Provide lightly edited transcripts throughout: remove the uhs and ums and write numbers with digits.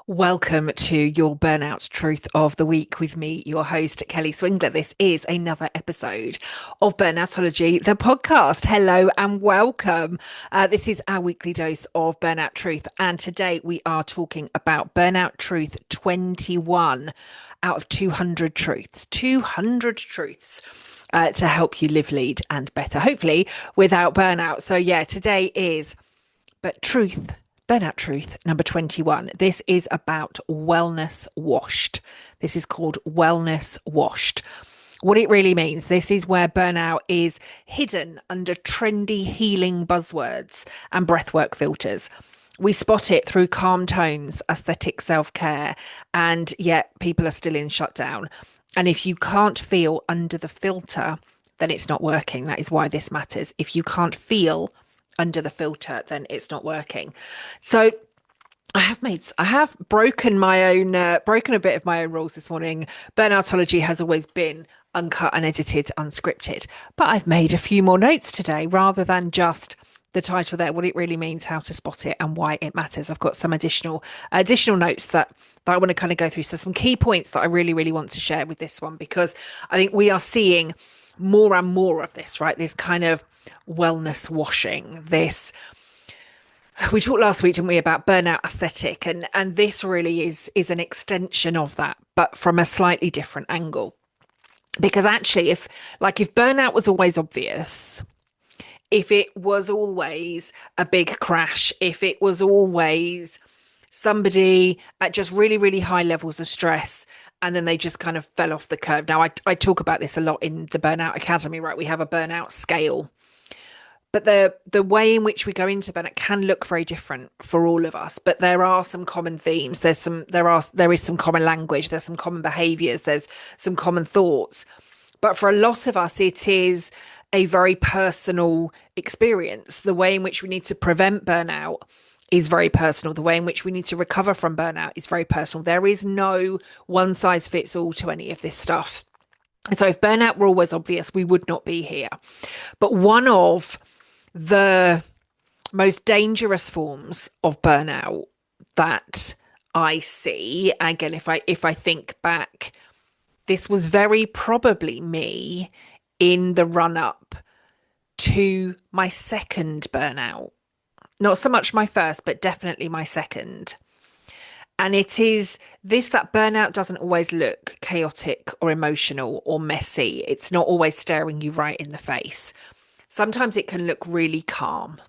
Welcome to your Burnout Truth of the Week with me, your host, Kelly Swingler. This is another episode of Burnoutology the Podcast. Hello and welcome. This is our weekly dose of Burnout Truth. And today we are talking about Burnout Truth 21 out of 200 truths. 200 truths to help you live, lead and better, hopefully without burnout. So yeah, today is Burnout Truth number 21. This is about wellness washed. This is called wellness washed. What it really means, this is where burnout is hidden under trendy healing buzzwords and breathwork filters. We spot it through calm tones, aesthetic self-care, and yet people are still in shutdown. And if you can't feel under the filter, then it's not working. That is why this matters. If you can't feel under the filter, then it's not working. So I have broken a bit of my own rules this morning. Burnoutology has always been uncut, unedited, unscripted, but I've made a few more notes today rather than just the title there, what it really means, how to spot it and why it matters. I've got some additional notes that I want to kind of go through. So some key points that I really, really want to share with this one, because I think we are seeing more and more of this, right? This kind of wellness washing, we talked last week, didn't we, about burnout aesthetic, and this really is an extension of that, but from a slightly different angle. Because actually, if burnout was always obvious, if it was always a big crash, if it was always somebody at just really, really high levels of stress, and then they just kind of fell off the curve. Now, I talk about this a lot in the Burnout Academy, right? We have a burnout scale. But the way in which we go into burnout can look very different for all of us. But there are some common themes. There is some common language. There's some common behaviors. There's some common thoughts. But for a lot of us, it is a very personal experience. The way in which we need to prevent burnout is very personal. The way in which we need to recover from burnout is very personal. There is no one size fits all to any of this stuff. So if burnout were always obvious, we would not be here. But one of the most dangerous forms of burnout that I see, again, if I think back, this was very probably me in the run up to my second burnout. Not so much my first, but definitely my second. And it is this, that burnout doesn't always look chaotic or emotional or messy. It's not always staring you right in the face. Sometimes it can look really calm.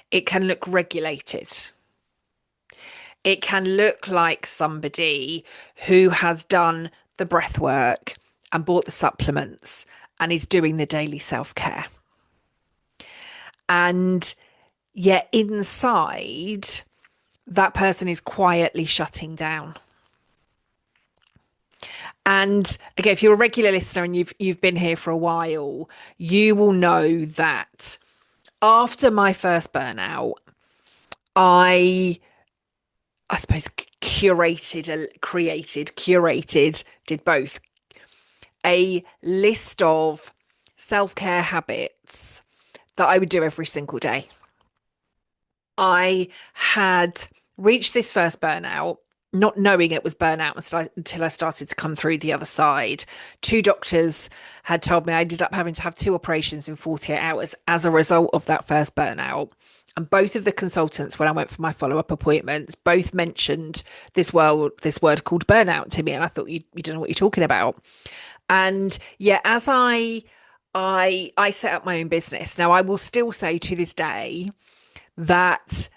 It can look regulated. It can look like somebody who has done the breath work and bought the supplements and is doing the daily self-care. And yet inside, that person is quietly shutting down. And again, if you're a regular listener and you've been here for a while, you will know that after my first burnout, I suppose curated, did both, a list of self-care habits that I would do every single day. I had reached this first burnout, not knowing it was burnout until I started to come through the other side. 2 doctors had told me I ended up having to have 2 operations in 48 hours as a result of that first burnout. And both of the consultants, when I went for my follow-up appointments, both mentioned this word called burnout to me. And I thought, you don't know what you're talking about. And yeah, as I set up my own business. Now, I will still say to this day that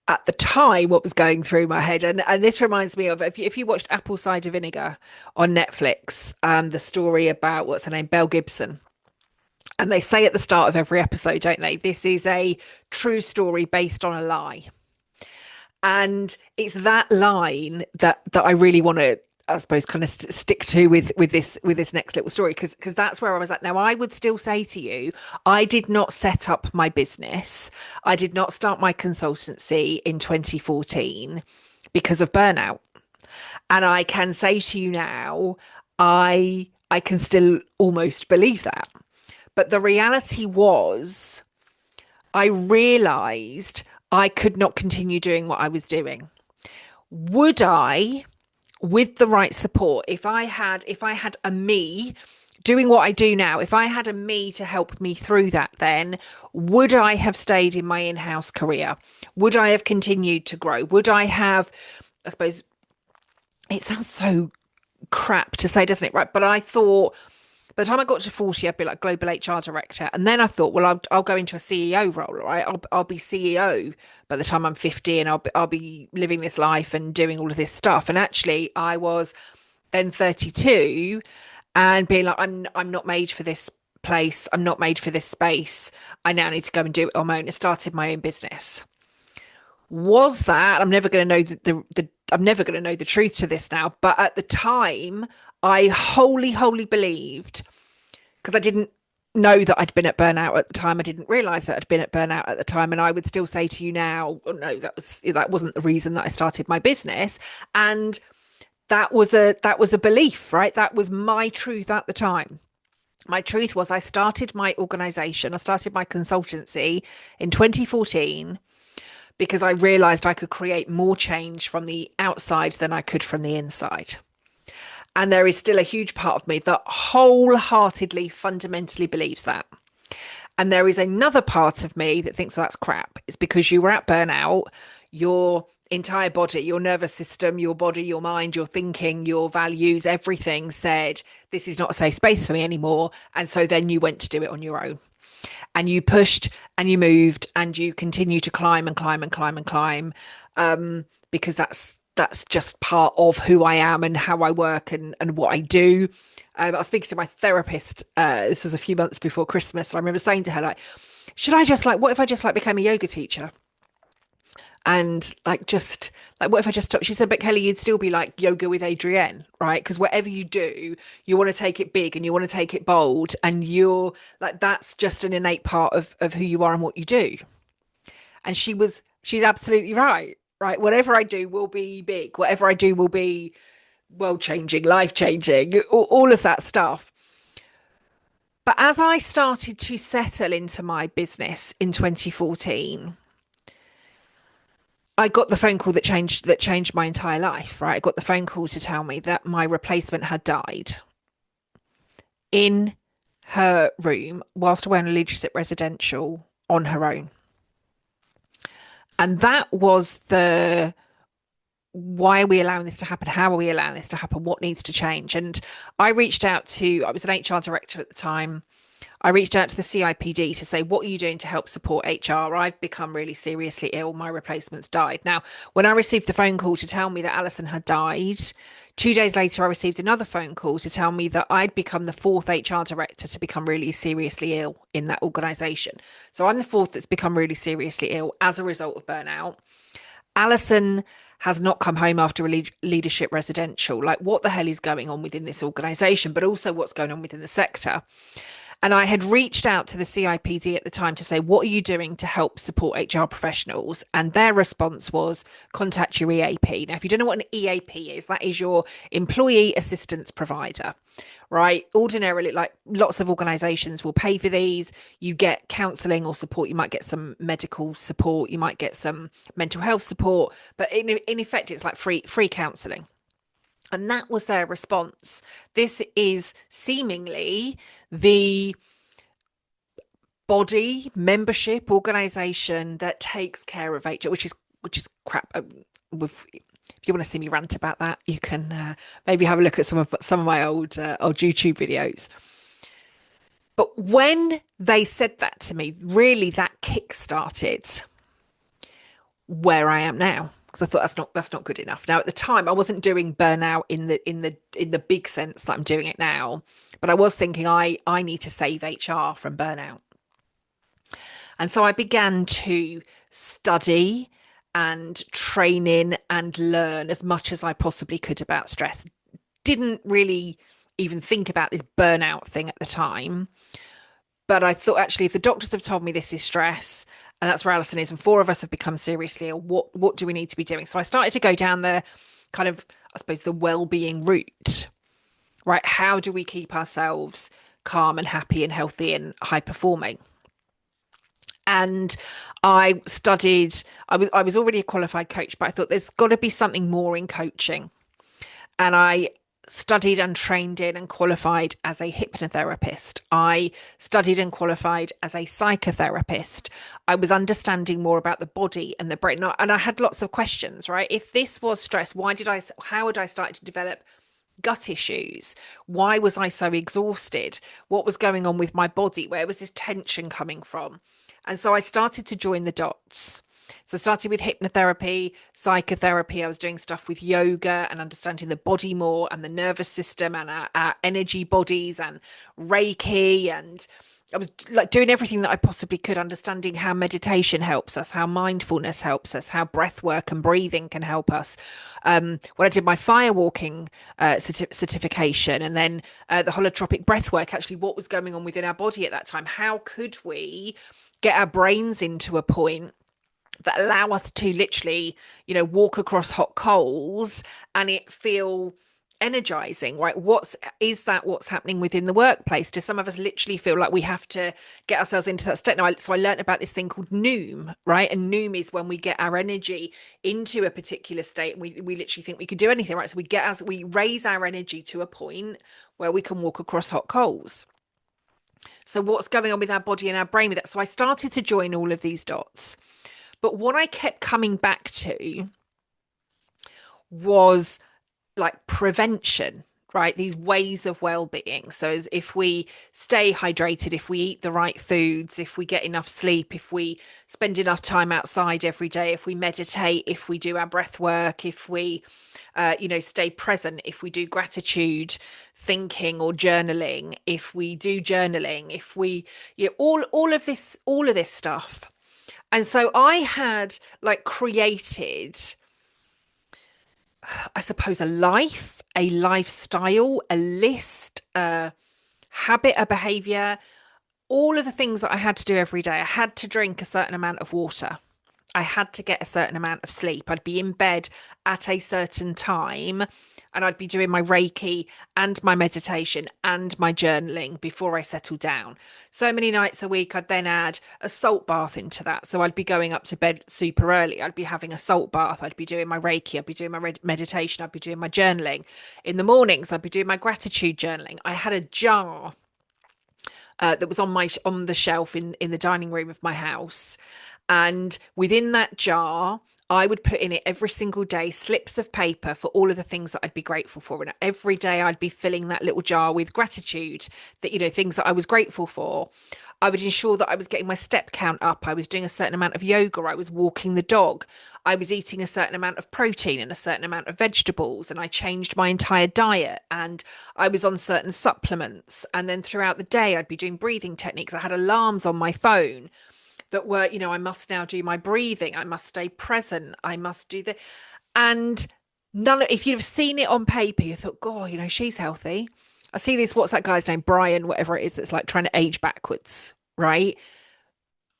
at the time, what was going through my head, and this reminds me of, if you watched Apple Cider Vinegar on Netflix, the story about, what's her name, Belle Gibson. And they say at the start of every episode, don't they, this is a true story based on a lie. And it's that line that I really want to, I suppose, kind of stick to with this next little story, because that's where I was at. Now, I would still say to you, I did not set up my business. I did not start my consultancy in 2014 because of burnout. And I can say to you now, I can still almost believe that. But the reality was, I realized I could not continue doing what I was doing. Would I, with the right support, if I had a me doing what I do now, if I had a me to help me through that, then would I have stayed in my in-house career? Would I have continued to grow? Would I have, I suppose, it sounds so crap to say, doesn't it? Right. But I thought by the time I got to 40, I'd be like global HR director. And then I thought, well, I'll go into a CEO role, right? I'll be CEO by the time I'm 50, and I'll be living this life and doing all of this stuff. And actually, I was then 32 and being like, I'm not made for this place. I'm not made for this space. I now need to go and do it on my own. I started my own business. Was that, I'm never going to know I'm never going to know the truth to this now, but at the time I wholly believed, because I didn't know that I'd been at burnout at the time. I didn't realize that I'd been at burnout at the time. And I would still say to you now, oh, no, that wasn't the reason that I started my business. And that was a belief, right? That was my truth at the time. My truth was I started my organization. I started my consultancy in 2014 because I realized I could create more change from the outside than I could from the inside. And there is still a huge part of me that wholeheartedly, fundamentally believes that. And there is another part of me that thinks, well, that's crap. It's because you were at burnout, your entire body, your nervous system, your body, your mind, your thinking, your values, everything said, this is not a safe space for me anymore. And so then you went to do it on your own. And you pushed and you moved and you continue to climb and climb and climb and climb, because that's just part of who I am and how I work and what I do. I was speaking to my therapist. This was a few months before Christmas. And I remember saying to her, like, what if I just became a yoga teacher? And what if I just stopped? She said, but Kelly, you'd still be like yoga with Adrienne, right? Because whatever you do, you want to take it big and you want to take it bold. And you're like, that's just an innate part of who you are and what you do. And she's absolutely right, right? Whatever I do will be big. Whatever I do will be world-changing, life-changing, all of that stuff. But as I started to settle into my business in 2014, I got the phone call that changed my entire life, right? I got the phone call to tell me that my replacement had died in her room whilst away on a leadership residential on her own. And that was why are we allowing this to happen? How are we allowing this to happen? What needs to change? And I was an HR director at the time. I reached out to the CIPD to say, what are you doing to help support HR? I've become really seriously ill. My replacement's died. Now, when I received the phone call to tell me that Alison had died, 2 days later, I received another phone call to tell me that I'd become the fourth HR director to become really seriously ill in that organisation. So I'm the fourth that's become really seriously ill as a result of burnout. Alison has not come home after a leadership residential. Like, what the hell is going on within this organisation, but also what's going on within the sector? And I had reached out to the CIPD at the time to say, what are you doing to help support HR professionals? And their response was, contact your EAP. Now, if you don't know what an EAP is, that is your employee assistance provider, right? Ordinarily, like lots of organizations will pay for these. You get counseling or support. You might get some medical support. You might get some mental health support. But in effect, it's like free counseling. And that was their response. This is seemingly the body membership organization that takes care of HR, which is crap. If you want to see me rant about that, you can maybe have a look at some of my old YouTube videos. But when they said that to me, really that kick-started where I am now. Because I thought that's not good enough. Now, at the time, I wasn't doing burnout in the big sense that I'm doing it now, but I was thinking I need to save HR from burnout. And so I began to study and train in and learn as much as I possibly could about stress. Didn't really even think about this burnout thing at the time, but I thought, actually, if the doctors have told me this is stress, and that's where Alison is, and 4 of us have become seriously ill, what do we need to be doing? So I started to go down the kind of, I suppose, the well-being route, right? How do we keep ourselves calm and happy and healthy and high performing? And I was already a qualified coach, but I thought there's got to be something more in coaching. And I studied and trained in and qualified as a hypnotherapist. I studied and qualified as a psychotherapist. I was understanding more about the body and the brain. And I had lots of questions, right? If this was stress, how had I started to develop gut issues? Why was I so exhausted? What was going on with my body? Where was this tension coming from? And so I started to join the dots. So I started with hypnotherapy, psychotherapy. I was doing stuff with yoga and understanding the body more and the nervous system and our energy bodies and Reiki. And I was like doing everything that I possibly could, understanding how meditation helps us, how mindfulness helps us, how breath work and breathing can help us. When I did my fire walking certification, and then the holotropic breath work, actually what was going on within our body at that time, how could we get our brains into a point that allow us to literally, walk across hot coals and it feel energizing, right? What's happening within the workplace? Do some of us literally feel like we have to get ourselves into that state? So I learned about this thing called noom, right? And noom is when we get our energy into a particular state and we literally think we could do anything, right? So we raise our energy to a point where we can walk across hot coals. So what's going on with our body and our brain with that? So I started to join all of these dots. But what I kept coming back to was like prevention, right? These ways of well-being. So as if we stay hydrated, if we eat the right foods, if we get enough sleep, if we spend enough time outside every day, if we meditate, if we do our breath work, if we, stay present, if we do gratitude thinking or journaling, if we do journaling, if we, all of this stuff. And so I had like created, I suppose, a lifestyle, a list, a habit, a behavior, all of the things that I had to do every day. I had to drink a certain amount of water. I had to get a certain amount of sleep. I'd be in bed at a certain time and I'd be doing my Reiki and my meditation and my journaling before I settled down. So many nights a week, I'd then add a salt bath into that. So I'd be going up to bed super early. I'd be having a salt bath. I'd be doing my Reiki. I'd be doing my meditation. I'd be doing my journaling. In the mornings, I'd be doing my gratitude journaling. I had a jar that was on the shelf in the dining room of my house. And within that jar, I would put in it every single day slips of paper for all of the things that I'd be grateful for. And every day I'd be filling that little jar with gratitude, that, things that I was grateful for. I would ensure that I was getting my step count up. I was doing a certain amount of yoga. I was walking the dog. I was eating a certain amount of protein and a certain amount of vegetables. And I changed my entire diet. And I was on certain supplements. And then throughout the day, I'd be doing breathing techniques. I had alarms on my phone that were, I must now do my breathing. I must stay present. I must do the, and if you've seen it on paper, you thought, God, she's healthy. I see this, what's that guy's name? Brian, whatever it is, that's like trying to age backwards, right?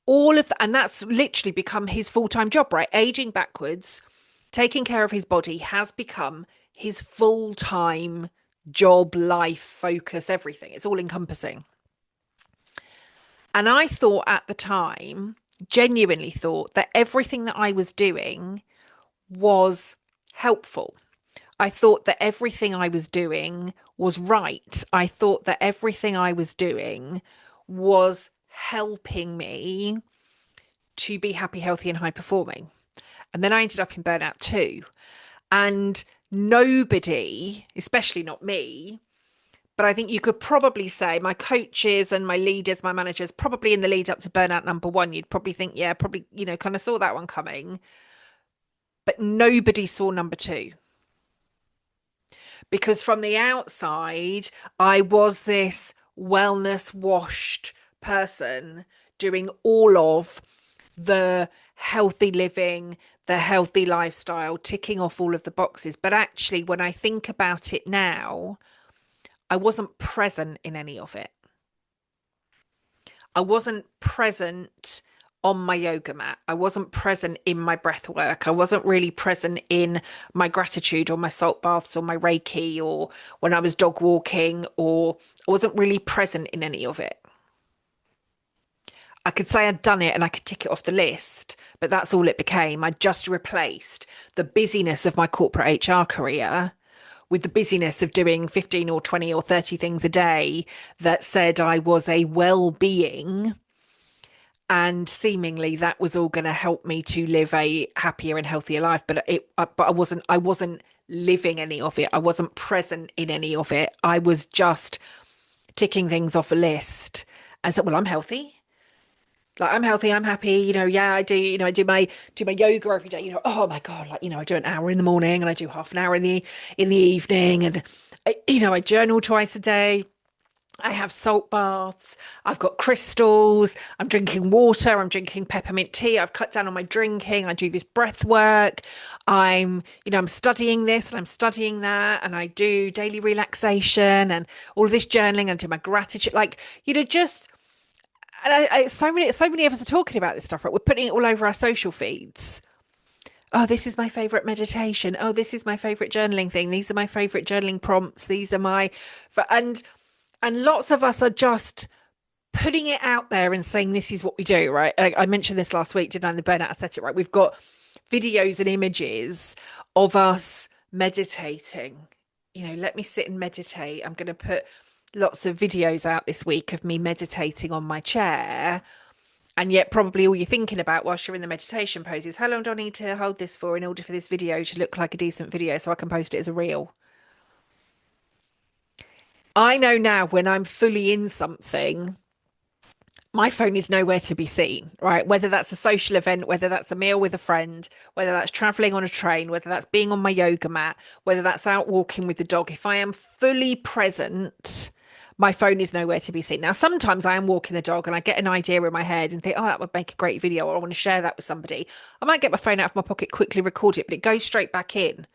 All of that, and that's literally become his full-time job, right? Aging backwards, taking care of his body has become his full-time job, life, focus, everything. It's all encompassing. And I thought at the time, genuinely thought that everything that I was doing was helpful. I thought that everything I was doing was right. I thought that everything I was doing was helping me to be happy, healthy, and high performing. And then I ended up in Burnout II. And nobody, especially not me, but I think you could probably say my coaches and my leaders, my managers, probably in the lead up to Burnout number 1, you'd probably think, yeah, probably, kind of saw that one coming. But nobody saw number 2. Because from the outside, I was this wellness washed person doing all of the healthy living, the healthy lifestyle, ticking off all of the boxes. But actually, when I think about it now, I wasn't present in any of it. I wasn't present on my yoga mat. I wasn't present in my breath work. I wasn't really present in my gratitude or my salt baths or my Reiki or when I was dog walking, or I wasn't really present in any of it. I could say I'd done it and I could tick it off the list, but that's all it became. I just replaced the busyness of my corporate HR career with the busyness of doing 15 or 20 or 30 things a day that said I was a well-being, and seemingly that was all going to help me to live a happier and healthier life, but I wasn't living any of it. I wasn't present in any of it. I was just ticking things off a list and said, well, I'm healthy. Like, I'm healthy, I'm happy, yeah, I do, I do my yoga every day, oh my God, like, I do an hour in the morning and I do half an hour in the evening, and I journal twice a day. I have salt baths. I've got crystals. I'm drinking water. I'm drinking peppermint tea. I've cut down on my drinking. I do this breath work. I'm studying this and I'm studying that. And I do daily relaxation and all of this journaling and do my gratitude. Like, just, and so many of us are talking about this stuff, right? We're putting it all over our social feeds. Oh, this is my favorite meditation. Oh, this is my favorite journaling thing. These are my favorite journaling prompts. These are and lots of us are just putting it out there and saying, this is what we do, right? I mentioned this last week, didn't I, in the Burnout Aesthetic, right? We've got videos and images of us meditating. Let me sit and meditate. I'm going to put lots of videos out this week of me meditating on my chair. And yet probably all you're thinking about whilst you're in the meditation pose is, how long do I need to hold this for in order for this video to look like a decent video so I can post it as a reel? I know now when I'm fully in something, my phone is nowhere to be seen, right? Whether that's a social event, whether that's a meal with a friend, whether that's traveling on a train, whether that's being on my yoga mat, whether that's out walking with the dog. If I am fully present, my phone is nowhere to be seen. Now, sometimes I am walking the dog and I get an idea in my head and think, oh, that would make a great video, or I want to share that with somebody. I might get my phone out of my pocket, quickly record it, but it goes straight back in.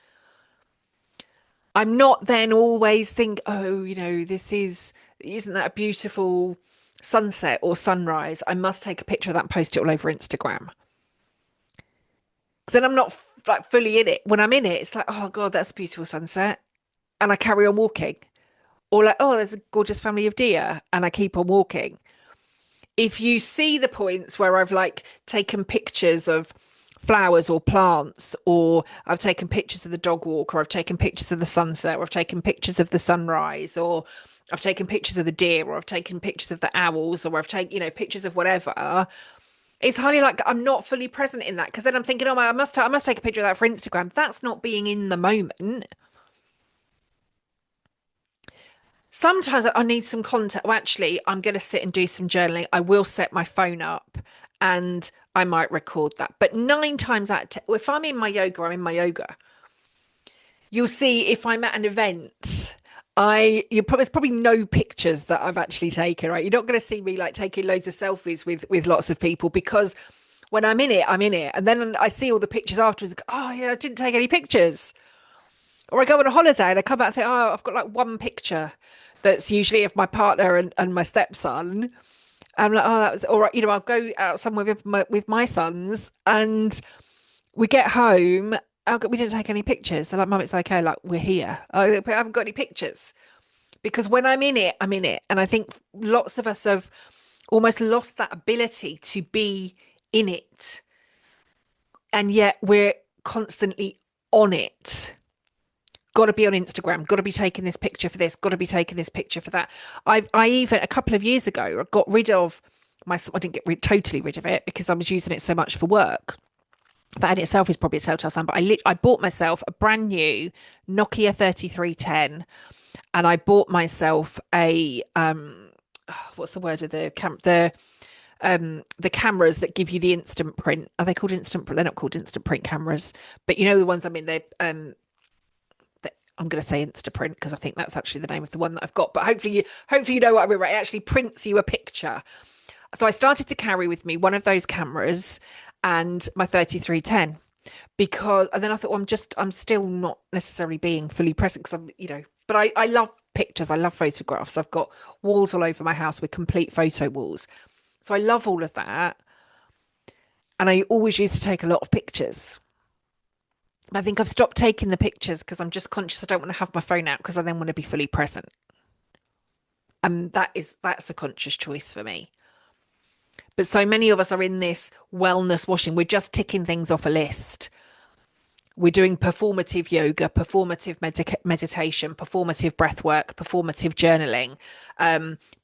I'm not then always think, oh, isn't that a beautiful sunset or sunrise? I must take a picture of that and post it all over Instagram. Because then I'm not like fully in it. When I'm in it, it's like, oh God, that's a beautiful sunset. And I carry on walking. Or like, oh, there's a gorgeous family of deer. And I keep on walking. If you see the points where I've like taken pictures of flowers or plants, or I've taken pictures of the dog walk, or I've taken pictures of the sunset, or I've taken pictures of the sunrise, or I've taken pictures of the deer, or I've taken pictures of the owls, or I've taken, pictures of whatever. It's highly like I'm not fully present in that, because then I'm thinking, oh, I must take a picture of that for Instagram. That's not being in the moment. Sometimes I need some content. Well, actually, I'm going to sit and do some journaling. I will set my phone up and I might record that. But 9 times out of 10, if I'm in my yoga, I'm in my yoga. You'll see if I'm at an event, there's probably no pictures that I've actually taken, right? You're not going to see me like taking loads of selfies with lots of people, because when I'm in it, I'm in it. And then I see all the pictures afterwards. Oh, yeah, I didn't take any pictures. Or I go on a holiday and I come back and say, oh, I've got like one picture that's usually of my partner and my stepson. I'm like, oh, that was all right. I'll go out somewhere with my sons, and we get home. We didn't take any pictures. So like, Mum, it's okay. Like, we're here. I haven't got any pictures, because when I'm in it, I'm in it. And I think lots of us have almost lost that ability to be in it. And yet we're constantly on it. Got to be on Instagram, got to be taking this picture for this, got to be taking this picture for that. I even a couple of years ago got rid of I didn't get totally rid of it, because I was using it so much for work. That in itself is probably a telltale sign. But I bought myself a brand new Nokia 3310, and I bought myself a what's the word of the cameras that give you the instant print. Are they called instant print? They're not called instant print cameras, but the ones they're I'm going to say Instaprint, because I think that's actually the name of the one that I've got. But hopefully you know what I mean, right? It actually prints you a picture. So I started to carry with me one of those cameras and my 3310, and then I thought, well, I'm still not necessarily being fully present, because but I love pictures. I love photographs. I've got walls all over my house with complete photo walls. So I love all of that. And I always used to take a lot of pictures. I think I've stopped taking the pictures because I'm just conscious I don't want to have my phone out, because I then want to be fully present. And that's a conscious choice for me. But so many of us are in this wellness washing. We're just ticking things off a list. We're doing performative yoga, performative meditation, performative breath work, performative journaling,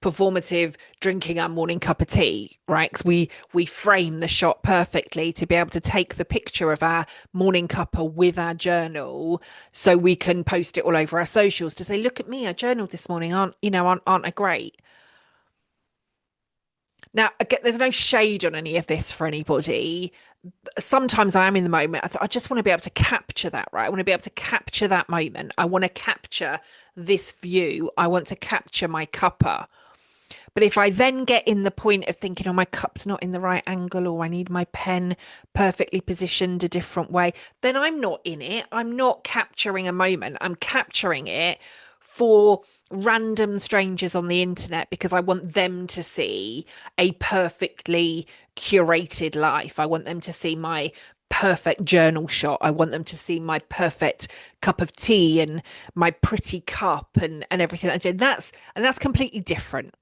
performative drinking our morning cup of tea, right? Because we frame the shot perfectly to be able to take the picture of our morning cuppa with our journal, so we can post it all over our socials to say, look at me, I journaled this morning. Aren't I great? Now, again, there's no shade on any of this for anybody. Sometimes I am in the moment. I just want to be able to capture that, right? I want to be able to capture that moment. I want to capture this view. I want to capture my cuppa. But if I then get in the point of thinking, oh, my cup's not in the right angle, or I need my pen perfectly positioned a different way, then I'm not in it. I'm not capturing a moment. I'm capturing it for random strangers on the internet because I want them to see a perfectly curated life. I want them to see my perfect journal shot. I want them to see my perfect cup of tea and my pretty cup and everything. And that's completely different.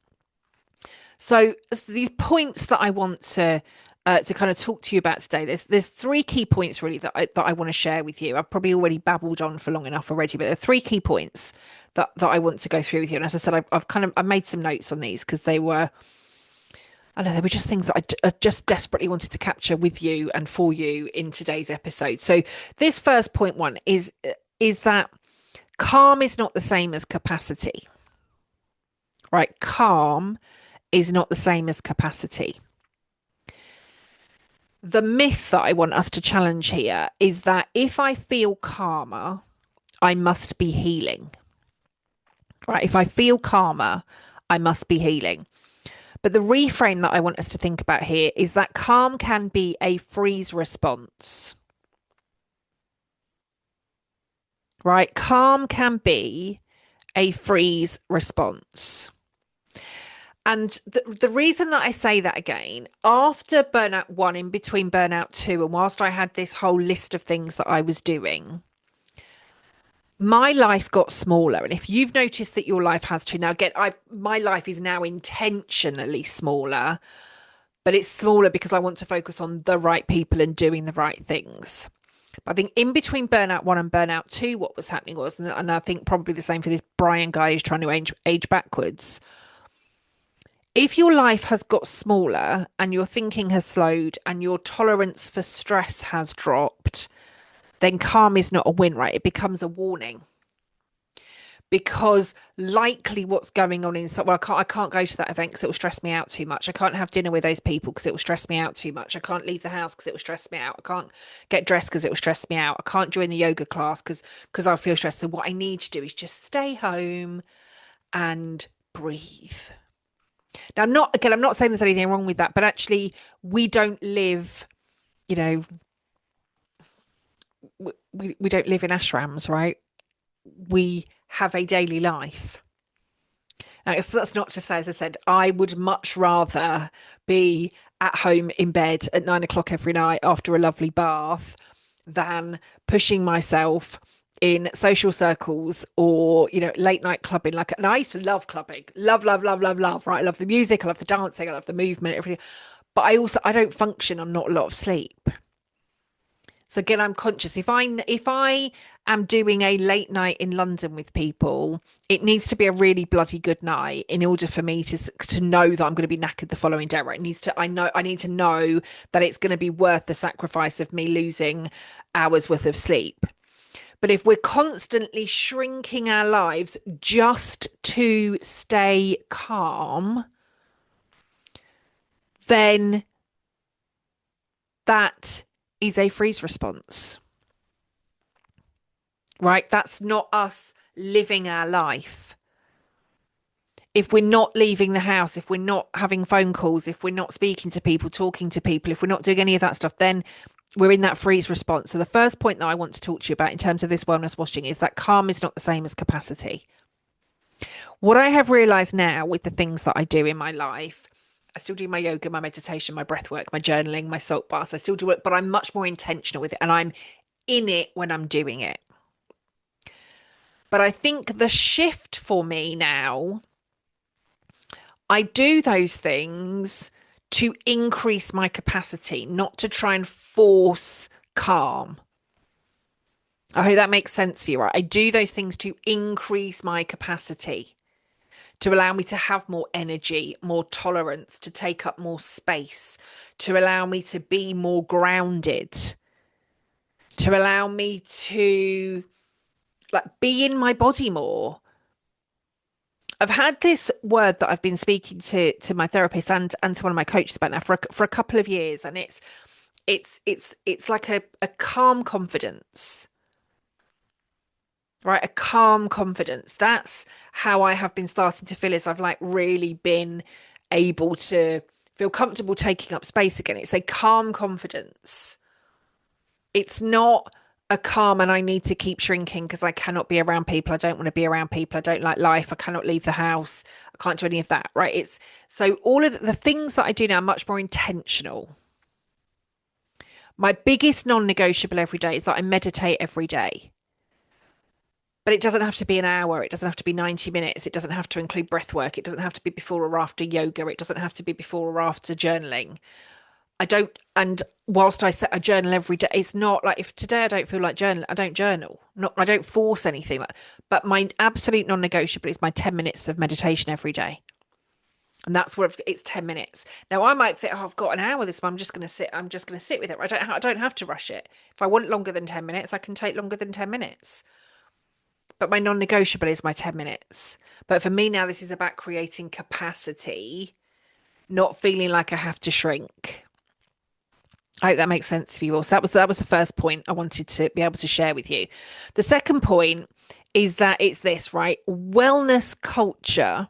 So these points that I want to kind of talk to you about today, there's three key points really that I want to share with you. I've probably already babbled on for long enough already, but there are three key points that I want to go through with you. And as I said, I've made some notes on these because they were just things that I just desperately wanted to capture with you and for you in today's episode. So this first point one is that calm is not the same as capacity, right? Calm is not the same as capacity. The myth that I want us to challenge here is that if I feel calmer, I must be healing. Right? If I feel calmer, I must be healing. But the reframe that I want us to think about here is that calm can be a freeze response. Right? Calm can be a freeze response. And the reason that I say that again, after Burnout 1, in between Burnout 2, and whilst I had this whole list of things that I was doing, my life got smaller. And if you've noticed that your life has too, now again, my life is now intentionally smaller, but it's smaller because I want to focus on the right people and doing the right things. But I think in between Burnout 1 and Burnout 2, what was happening was, and I think probably the same for this Brian guy who's trying to age backwards, if your life has got smaller and your thinking has slowed and your tolerance for stress has dropped, then calm is not a win, right? It becomes a warning. Because likely what's going on inside, well, I can't go to that event because it will stress me out too much. I can't have dinner with those people because it will stress me out too much. I can't leave the house because it will stress me out. I can't get dressed because it will stress me out. I can't join the yoga class because I'll feel stressed. So what I need to do is just stay home and breathe. Now, I'm not saying there's anything wrong with that, but actually we don't live, we don't live in ashrams, right? We have a daily life. Now, that's not to say, as I said, I would much rather be at home in bed at 9 o'clock every night after a lovely bath than pushing myself in social circles or late night clubbing. And I used to love clubbing, love, right? I love the music, I love the dancing, I love the movement, everything. But I don't function on not a lot of sleep. So again, I'm conscious. If I am doing a late night in London with people, it needs to be a really bloody good night in order for me to know that I'm going to be knackered the following day. Right? I need to know that it's going to be worth the sacrifice of me losing hours worth of sleep. But if we're constantly shrinking our lives just to stay calm, then that is a freeze response, right? That's not us living our life. If we're not leaving the house, if we're not having phone calls, if we're not speaking to people, talking to people, if we're not doing any of that stuff, then we're in that freeze response. So the first point that I want to talk to you about in terms of this wellness washing is that calm is not the same as capacity. What I have realized now with the things that I do in my life, I still do my yoga, my meditation, my breath work, my journaling, my salt baths. I still do it, but I'm much more intentional with it and I'm in it when I'm doing it. But I think the shift for me now, I do those things to increase my capacity, not to try and force calm. I hope that makes sense for you, right? I do those things to increase my capacity, to allow me to have more energy, more tolerance, to take up more space, to allow me to be more grounded, to allow me to be in my body more. I've had this word that I've been speaking to my therapist and to one of my coaches about now for a couple of years, and it's like a calm confidence. Right, a calm confidence. That's how I have been starting to feel, as I've really been able to feel comfortable taking up space again. It's a calm confidence. It's not a calm and I need to keep shrinking because I cannot be around people. I don't want to be around people. I don't like life. I cannot leave the house. I can't do any of that. Right. It's so all of the things that I do now are much more intentional. My biggest non-negotiable every day is that I meditate every day. But it doesn't have to be an hour. It doesn't have to be 90 minutes. It doesn't have to include breath work. It doesn't have to be before or after yoga. It doesn't have to be before or after journaling. And whilst I set a journal every day, it's not like if today I don't feel like journaling, I don't journal. I don't force anything. But my absolute non-negotiable is my 10 minutes of meditation every day. And that's where it's 10 minutes. Now I might think, I've got an hour this month. I'm just going to sit with it. I don't have to rush it. If I want longer than 10 minutes, I can take longer than 10 minutes. But my non-negotiable is my 10 minutes. But for me now, this is about creating capacity, not feeling like I have to shrink. I hope that makes sense for you all. So that was the first point I wanted to be able to share with you. The second point is that it's this, right? Wellness culture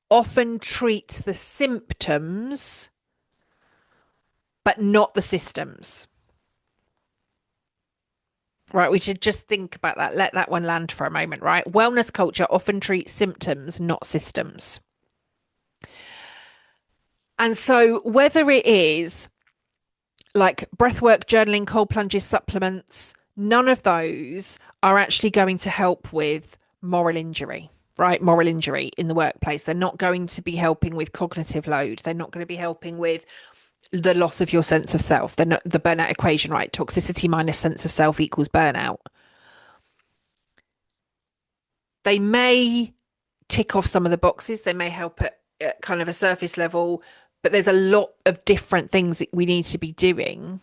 often treats the symptoms, but not the systems. Right, we should just think about that. Let that one land for a moment, right? Wellness culture often treats symptoms, not systems. And so whether it is like breathwork, journaling, cold plunges, supplements, none of those are actually going to help with moral injury, right? Moral injury in the workplace. They're not going to be helping with cognitive load. They're not going to be helping with the loss of your sense of self, the burnout equation, right? Toxicity minus sense of self equals burnout. They may tick off some of the boxes. They may help at kind of a surface level, but there's a lot of different things that we need to be doing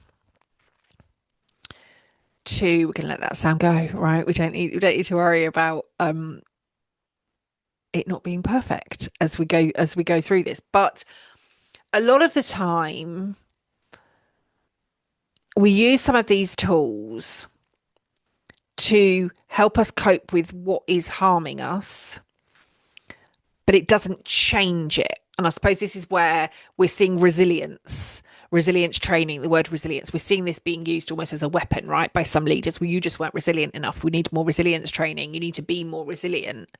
we can let that sound go, right? We don't need to worry about it not being perfect as we go through this. But a lot of the time, we use some of these tools to help us cope with what is harming us, but it doesn't change it. And I suppose this is where we're seeing resilience training, the word resilience. We're seeing this being used almost as a weapon, right? By some leaders. Well, you just weren't resilient enough. We need more resilience training. You need to be more resilient.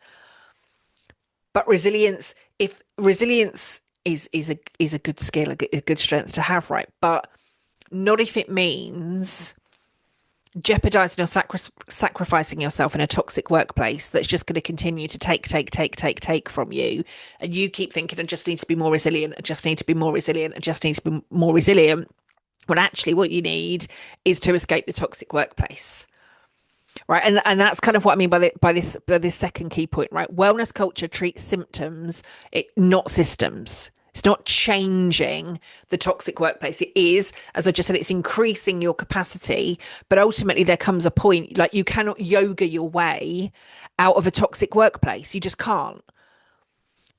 But resilience is a good skill, a good strength to have, right? But not if it means jeopardizing or sacrificing yourself in a toxic workplace that's just going to continue to take from you, and you keep thinking, I just need to be more resilient, I just need to be more resilient, I just need to be more resilient, when actually what you need is to escape the toxic workplace. Right. And that's kind of what I mean by this second key point, right? Wellness culture treats symptoms, not systems. It's not changing the toxic workplace. It is, as I just said, it's increasing your capacity. But ultimately, there comes a point, like you cannot yoga your way out of a toxic workplace. You just can't.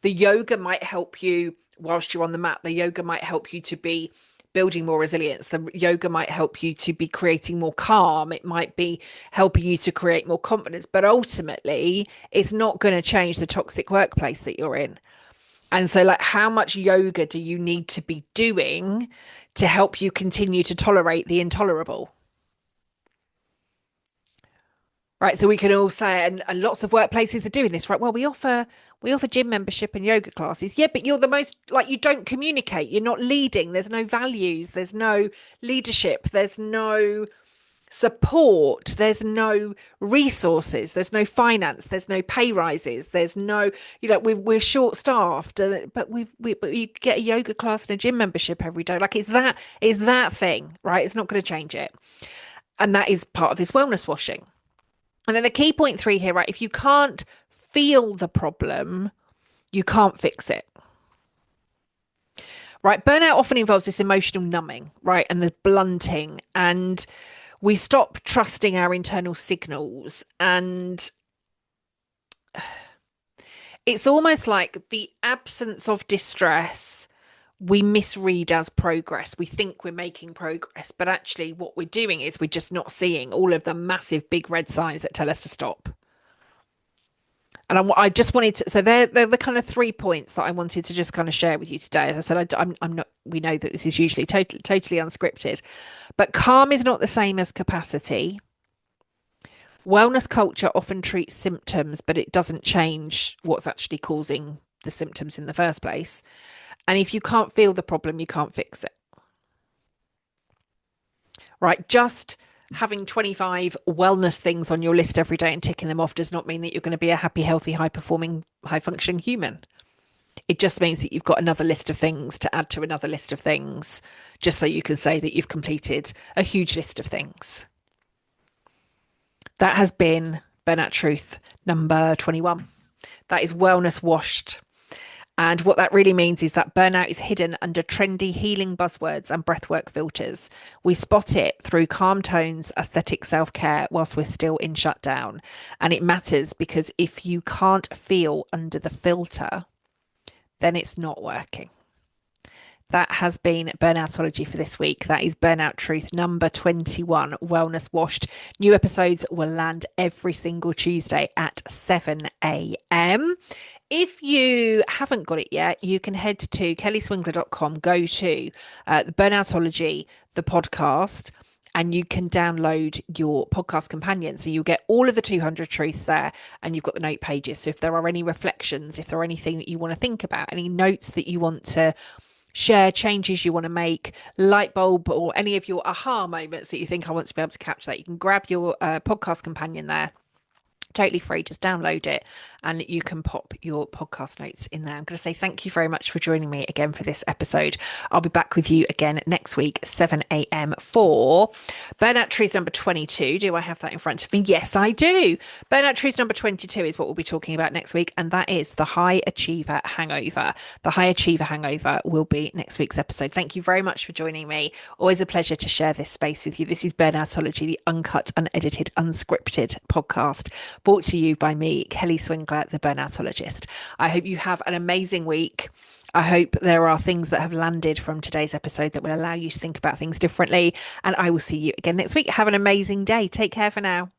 The yoga might help you whilst you're on the mat. The yoga might help you to be building more resilience. The yoga might help you to be creating more calm. It might be helping you to create more confidence. But ultimately, it's not going to change the toxic workplace that you're in. And so, like, how much yoga do you need to be doing to help you continue to tolerate the intolerable? Right. So we can all say, and lots of workplaces are doing this, right? Well, we offer gym membership and yoga classes. Yeah, but you're the most, like, you don't communicate. You're not leading. There's no values. There's no leadership. There's no support, there's no resources, there's no finance, there's no pay rises, there's no, we're short staffed, but you get a yoga class and a gym membership every day. Like, is that thing, right? It's not going to change it. And that is part of this wellness washing. And then the key point 3 here, right? If you can't feel the problem, you can't fix it. Right? Burnout often involves this emotional numbing, right? And the blunting, and we stop trusting our internal signals. And it's almost like the absence of distress we misread as progress. We think we're making progress, but actually what we're doing is we're just not seeing all of the massive big red signs that tell us to stop. And I just wanted to, so they're the kind of 3 points that I wanted to just kind of share with you today. As I said, I'm not, we know that this is usually totally unscripted, but calm is not the same as capacity. Wellness culture often treats symptoms, but it doesn't change what's actually causing the symptoms in the first place. And if you can't feel the problem, you can't fix it. Right? Just having 25 wellness things on your list every day and ticking them off does not mean that you're going to be a happy, healthy, high-performing, high-functioning human. It just means that you've got another list of things to add to another list of things, just so you can say that you've completed a huge list of things. That has been Burnout Truth number 21. That is wellness washed. And what that really means is that burnout is hidden under trendy healing buzzwords and breathwork filters. We spot it through calm tones, aesthetic self-care whilst we're still in shutdown. And it matters because if you can't feel under the filter, then it's not working. That has been Burnoutology for this week. That is Burnout Truth number 21, Wellness Washed. New episodes will land every single Tuesday at 7 a.m. If you haven't got it yet, you can head to kellyswingler.com, go to the Burnoutology, the podcast, and you can download your podcast companion. So you'll get all of the 200 truths there, and you've got the note pages. So if there are any reflections, if there are anything that you want to think about, any notes that you want to share, changes you want to make, light bulb, or any of your aha moments that you think I want to be able to capture, that you can grab your podcast companion there. Totally free. Just download it and you can pop your podcast notes in there. I'm going to say thank you very much for joining me again for this episode. I'll be back with you again next week, 7 a.m. for Burnout Truth number 22. Do I have that in front of me? Yes, I do. Burnout Truth number 22 is what we'll be talking about next week, and that is the High Achiever Hangover. The High Achiever Hangover will be next week's episode. Thank you very much for joining me. Always a pleasure to share this space with you. This is Burnoutology, the uncut, unedited, unscripted podcast, brought to you by me, Kelly Swingler, the Burnoutologist. I hope you have an amazing week. I hope there are things that have landed from today's episode that will allow you to think about things differently. And I will see you again next week. Have an amazing day. Take care for now.